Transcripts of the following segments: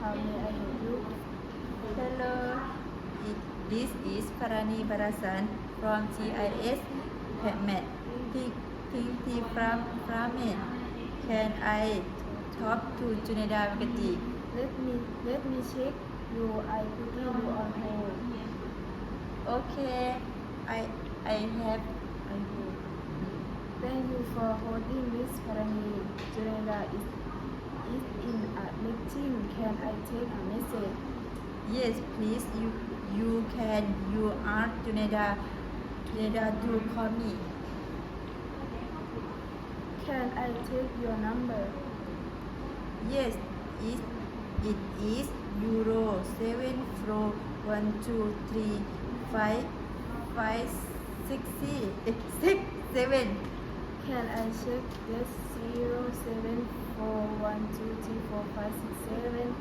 How may I help you? Hello, this is Parani Barasan from GIS PEMET. Think from it. Can I talk to Juneda Vakati? Let me check you. I put you on hold. Okay, I have. Thank you for holding, Miss Parani. Juneda is in a meeting. Can I take a message? Yes, please. You can. You are Juneda. Juneda, do call me. Can I take your number? Yes, it is Euro 741235667. Can I check this 0741234567?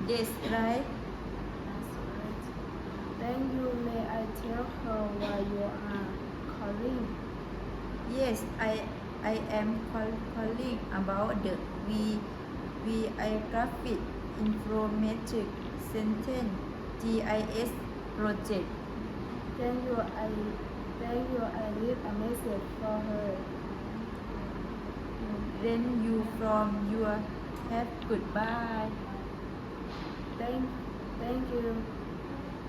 Yes, right. Thank you. May I tell her why you are calling? Yes, I am calling about the Graphic Informatic Sentence GIS project. Thank you. I leave a message for her. Then you from your have goodbye. Thank you,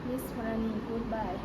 Miss Parani. Goodbye.